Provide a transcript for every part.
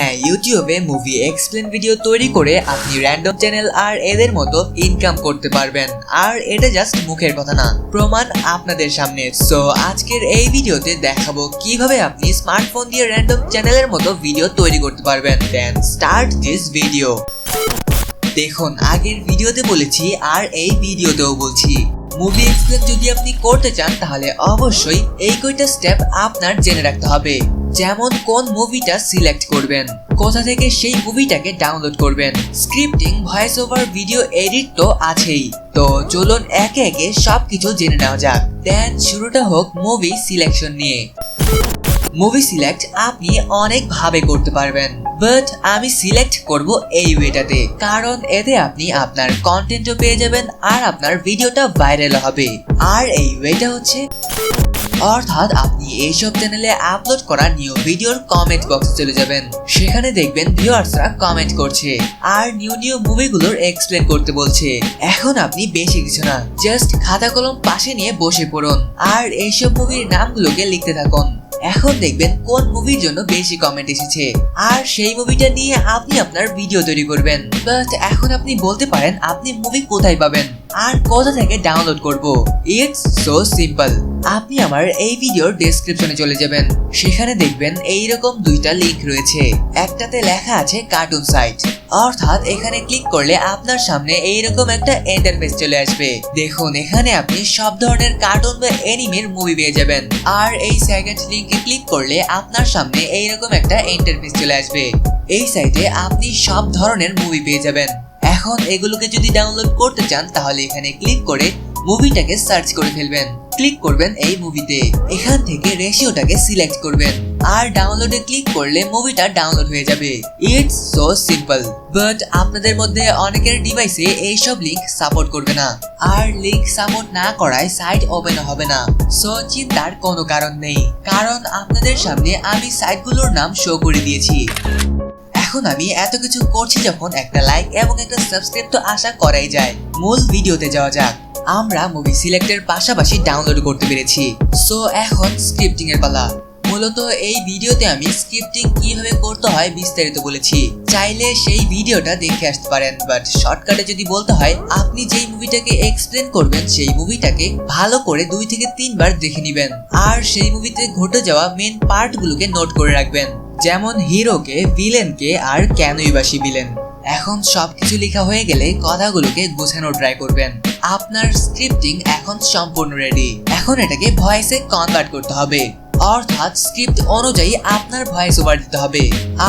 হ্যাঁ, ইউটিউবে movie explain video তৈরি করে আপনি র্যান্ডম চ্যানেল আর এদের মতো ইনকাম করতে পারবেন। আর এটা জাস্ট মুখের কথা না, প্রমাণ আপনাদের সামনে। সো আজকের এই ভিডিওতে দেখাবো কিভাবে আপনি স্মার্টফোন দিয়ে র্যান্ডম চ্যানেলের মতো ভিডিও তৈরি করতে পারবেন। Then start this video. দেখুন, আগের ভিডিওতে বলেছি আর এই ভিডিওতেও বলছি, মুভি এক্সপ্লেন যদি আপনি করতে চান তাহলে অবশ্যই এই কয়টা স্টেপ আপনার জেনে রাখতে হবে। যেমন কোন মুভিটা সিলেক্ট করবেন, কোথা থেকে সেই মুভিটাকে ডাউনলোড করবেন, scripting, voice over, video edit তো আছেই। তো চলুন একে একে সবকিছু জেনে নেওয়া যাক। দেন শুরুটা হোক মুভি সিলেকশন নিয়ে। মুভি সিলেক্ট আপনি অনেক ভাবে করতে পারবেন, বাট আমি সিলেক্ট করব এই ওয়েটাতে, কারণ এতে আপনি আপনার কন্টেন্টও পেয়ে যাবেন আর আপনার ভিডিওটা ভাইরাল হবে। আর এই ওয়েটা হচ্ছে, অর্থাৎ আপনি এইসব চ্যানেলে আপলোড করা নিউ ভিডিওর কমেন্ট বক্সে চলে যাবেন। সেখানে দেখবেন ভিউয়ার্সরা কমেন্ট করছে আর নিউ মুভিগুলোর এক্সপ্লেন করতে বলছে। এখন আপনি বেশি কিছু না, জাস্ট খাতা কলম পাশে নিয়ে বসে পড়ুন আর এইসব মুভির নামগুলোকে লিখতে থাকুন। এখন দেখবেন কোন মুভির জন্য বেশি কমেন্ট এসেছে আর সেই মুভিটা নিয়ে আপনি আপনার ভিডিও তৈরি করবেন। বাট এখন আপনি বলতে পারেন আপনি মুভি কোথায় পাবেন আর কোথা থেকে ডাউনলোড করব। It's so simple. আপনি আমার এই ভিডিওর ডেসক্রিপশনে চলে যাবেন, সেখানে দেখবেন এইরকম দুইটা লিংক রয়েছে। একটাতে লেখা আছে কার্টুন সাইট, অর্থাৎ এখানে ক্লিক করলে আপনার সামনে এইরকম একটা ইন্টারফেস চলে আসবে। দেখুন, এখানে আপনি সব ধরনের কার্টুন বা অ্যানিমের মুভি পেয়ে যাবেন। আর এই সেকেন্ড লিংকে ক্লিক করলে আপনার সামনে এইরকম একটা ইন্টারফেস চলে আসবে। এই সাইটে আপনি সব ধরনের মুভি পেয়ে যাবেন। এখন এগুলোকে যদি ডাউনলোড করতে চান তাহলে এখানে ক্লিক করে মুভিটাকে সার্চ করে ফেলবেন। ক্লিক করবেন এই মুভিতে, এখান থেকে রেশিওটাকে সিলেক্ট করবেন আর ডাউনলোডে ক্লিক করলে মুভিটা ডাউনলোড হয়ে যাবে। It's so simple. বাট আপনাদের মধ্যে অনেকের ডিভাইসে এইসব লিংক সাপোর্ট করবে না, আর লিংক সাপোর্ট না করায় সাইট ওপেন হবে না। সো চিন্তার কোনো কারণ নেই, কারণ আপনাদের সামনে আমি সাইটগুলোর নাম শো করে দিয়েছি। এখন আমি এত কিছু করছি যখন, একটা লাইক এবং একটা সাবস্ক্রাইব তো আশা করাই যায়। মূল ভিডিওতে যাওয়া যাক। আমরা মুভি সিলেক্টের পাশাপাশি ডাউনলোড করতে পেরেছি। সো এখন স্ক্রিপ্টিং এর পালা। মূলত এই ভিডিওতে আমি স্ক্রিপ্টিং কিভাবে করতে হয় বিস্তারিত বলেছি, চাইলে সেই ভিডিওটা দেখে আসতে পারেন। বাট শর্টকাটে যদি বলতে হয়, আপনি যেই মুভিটাকে এক্সপ্লেন করবেন সেই মুভিটাকে ভালো করে 2 থেকে 3 বার দেখে নেবেন আর সেই মুভিতে ঘটে যাওয়া মেন পার্টগুলোকে নোট করে রাখবেন, যেমন হিরোকে, ভিলেনকে আর কেনই বাসি ভিলেন। এখন সবকিছু লেখা হয়ে গেলে কথাগুলোকে গোছানো ট্রাই করবেন। আপনার স্ক্রিপ্টিং এখন সম্পূর্ণ রেডি। এখন এটাকে ভয়েসে কনভার্ট করতে হবে, অর্থাৎ স্ক্রিপ্ট অনুযায়ী আপনার ভয়েস ওভার দিতে হবে।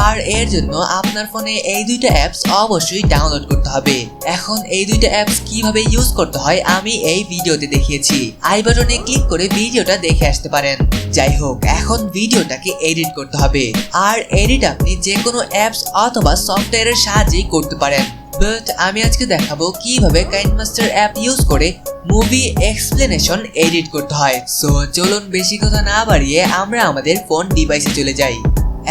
আর এর জন্য আপনার ফোনে এই দুইটা অ্যাপস অবশ্যই ডাউনলোড করতে হবে। এখন এই দুইটা অ্যাপস কিভাবে ইউজ করতে হয় আমি এই ভিডিওতে দেখিয়েছি, আই বাটনে ক্লিক করে ভিডিওটা দেখে আসতে পারেন। যাই হোক, এখন ভিডিওটাকে এডিট করতে হবে। আর এডিট আপনি যে কোনো অ্যাপস অথবা সফটওয়্যারের সাহায্যেই করতে পারেন। বাট আমি আজকে দেখাবো কিভাবে কাইনমাস্টার অ্যাপ ইউজ করে মুভি এক্সপ্লেনেশন এডিট করতে হয়। সো চলুন বেশি কথা না বাড়িয়ে আমরা আমাদের ফোন ডিভাইসে চলে যাই।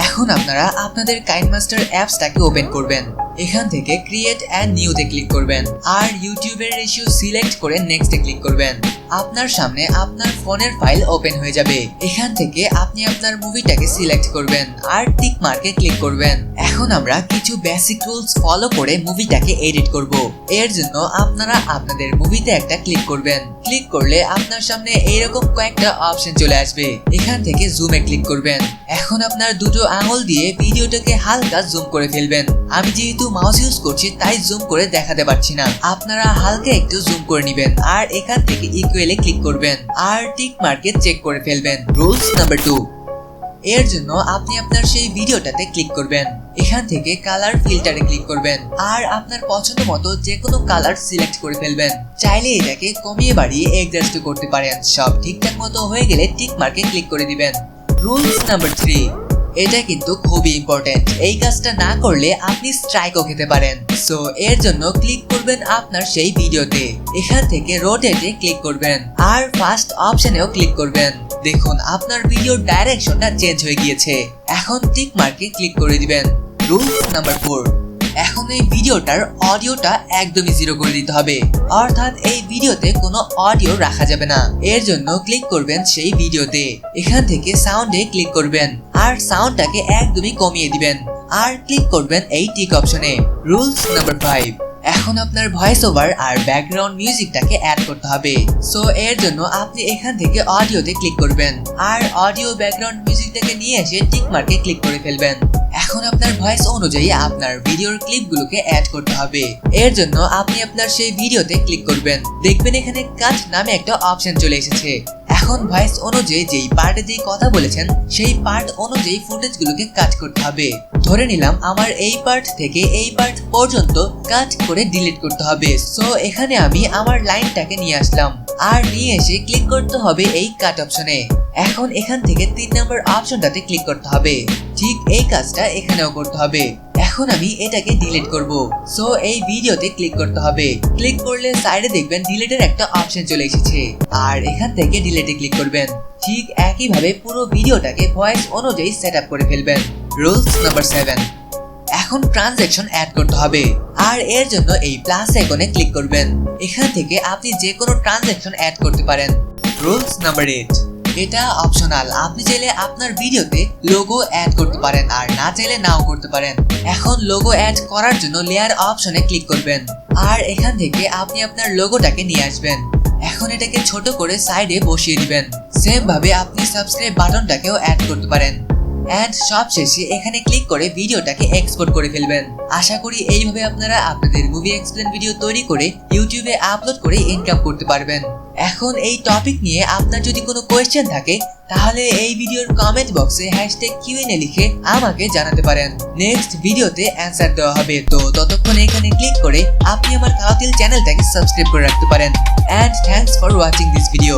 এখন আপনারা আপনাদের কাইনমাস্টার অ্যাপসটাকে ওপেন করবেন। এখান থেকে ক্রিয়েট অ্যান্ড নিউতে ক্লিক করবেন আর ইউটিউবের রেশিও সিলেক্ট করে নেক্সটে ক্লিক করবেন। আপনার সামনে আপনার ফোনের ফাইল ওপেন হয়ে যাবে। এখান থেকে আপনি আপনার মুভিটাকে সিলেক্ট করবেন আর টিক মার্কে ক্লিক করবেন। এখন আমরা কিছু বেসিক রুলস ফলো করে মুভিটাকে এডিট করব। এর জন্য আপনারা আপনাদের মুভিতে একটা ক্লিক করবেন। ক্লিক করলে আপনার সামনে এইরকম কয়েকটা অপশন চলে আসবে। এখান থেকে জুমে ক্লিক করবেন। এখন আপনার দুটো আঙুল দিয়ে ভিডিওটাকে হালকা জুম করে ফেলবেন। আমি যেহেতু মাউস ইউজ করছি তাই জুম করে দেখাতে পারছি না, আপনারা হালকা একটু জুম করে নেবেন আর এখান থেকে ইকুয়ালে ক্লিক করবেন আর টিক মার্কে চেক করে ফেলবেন। রুলস নাম্বার 2, এর জন্য আপনি আপনার সেই ভিডিওটাতে ক্লিক করবেন। এখান থেকে কালার ফিল্টারে ক্লিক করবেন আর আপনার পছন্দ মতো যে কোনো কালার সিলেক্ট করে ফেলবেন। চাইলে এটাকে কমিয়ে বাড়িয়ে অ্যাডজাস্ট করতে পারেন। সব ঠিকঠাক মতো হয়ে গেলে টিক মার্কে ক্লিক করে দিবেন। রুলস নাম্বার 3, এটা কিন্তু খুবই ইম্পর্টেন্ট। এই কাজটা না করলে আপনি স্ট্রাইকও খেতে পারেন। সো এর জন্য ক্লিক করবেন আপনার সেই ভিডিওতে। এখান থেকে রোটেটে ক্লিক করবেন আর ফার্স্ট অপশনেও ক্লিক করবেন। দেখুন, আপনার ভিডিওর ডাইরেকশনটা চেঞ্জ হয়ে গিয়েছে। এখন টিক মার্কে ক্লিক করে দিবেন। রুলস নাম্বার 4, এখন এই ভিডিওটার অডিওটা একদমই জিরো করে দিতে হবে, অর্থাৎ এই ভিডিওতে কোনো অডিও রাখা যাবে না। এর জন্য ক্লিক করবেন সেই ভিডিওতে। এখান থেকে সাউন্ডে ক্লিক করবেন আর সাউন্ডটাকে একদমই কমিয়ে দিবেন। আর ক্লিক করবেন এই টিক অপশনে। রুলস নাম্বার 5, এখন আপনার ভয়েস ওভার আর ব্যাকগ্রাউন্ড মিউজিকটাকে অ্যাড করতে হবে। সো এর জন্য আপনি এখান থেকে অডিওতে ক্লিক করবেন আর অডিও ব্যাকগ্রাউন্ড মিউজিকটাকে নিয়ে এসে টিক মার্কে ক্লিক করে ফেলবেন। এখন আপনার ভয়েস অনুযায়ী আপনার ভিডিওর ক্লিপগুলোকে অ্যাড করতে হবে। এর জন্য আপনি আপনার সেই ভিডিওতে ক্লিক করবেন, দেখবেন এখানে কাট নামে একটা অপশন চলে এসেছে। এখন ভয়েস অনুযায়ী যেই পার্টে যেই কথা বলেছেন সেই পার্ট অনুযায়ী ফুটেজগুলোকে কাট করতে হবে। ধরে নিলাম আমার এই পার্ট থেকে এই পার্ট পর্যন্ত কাট করে ডিলিট করতে হবে। সো এখানে আমি আমার লাইনটাকে নিয়ে আসলাম আর নিয়ে এসে ক্লিক করতে হবে এই কাট অপশনে। এখন এখান থেকে 3 নম্বর অপশনটাতে ক্লিক করতে হবে। ঠিক এই কাজটা এখানেও করতে হবে। এখন আমি এটাকে ডিলিট করব। সো এই ভিডিওতে ক্লিক করতে হবে। ক্লিক করলে সাইডে দেখবেন ডিলিটের একটা অপশন চলে এসেছে আর এখান থেকে ডিলিটে ক্লিক করবেন। ঠিক একইভাবে পুরো ভিডিওটাকে ভয়েস অনুযায়ী সেটআপ করে ফেলবেন। রুলস নাম্বার 7, এখন ট্রানজ্যাকশন অ্যাড করতে হবে আর এর জন্য এই প্লাস আইকনে ক্লিক করবেন। এখান থেকে আপনি যে কোনো ট্রানজ্যাকশন অ্যাড করতে পারেন। রুলস নাম্বার 8, এটা অপশনাল, আপনি চাইলে আপনার ভিডিওতে লোগো অ্যাড করতে পারেন আর না চাইলে নাও করতে পারেন। এখন লোগো অ্যাড করার জন্য লেয়ার অপশনে ক্লিক করবেন আর এখান থেকে আপনি আপনার লোগোটাকে নিয়ে আসবেন। এখন এটাকে ছোট করে সাইডে বসিয়ে দিবেন। সেম ভাবে আপনি সাবস্ক্রাইব বাটনটাকেও অ্যাড করতে পারেন। এন্ড সবশেষে এখানে ক্লিক করে ভিডিওটাকে এক্সপোর্ট করে ফেলবেন। আশা করি এইভাবে আপনারা আপনাদের মুভি এক্সপ্লেন ভিডিও তৈরি করে ইউটিউবে আপলোড করে ইনকাম করতে পারবেন। এখন এই টপিক নিয়ে আপনার যদি কোনো কোয়েশ্চেন থাকে তাহলে এই ভিডিওর কমেন্ট বক্সে #Q&A লিখে আমাকে জানাতে পারেন। নেক্সট ভিডিওতে অ্যানসার দেওয়া হবে। তো ততক্ষণ এখানে ক্লিক করে আপনি আমার কাউতিল চ্যানেলটাকে সাবস্ক্রাইব করে রাখতে পারেন। And thanks for watching this video.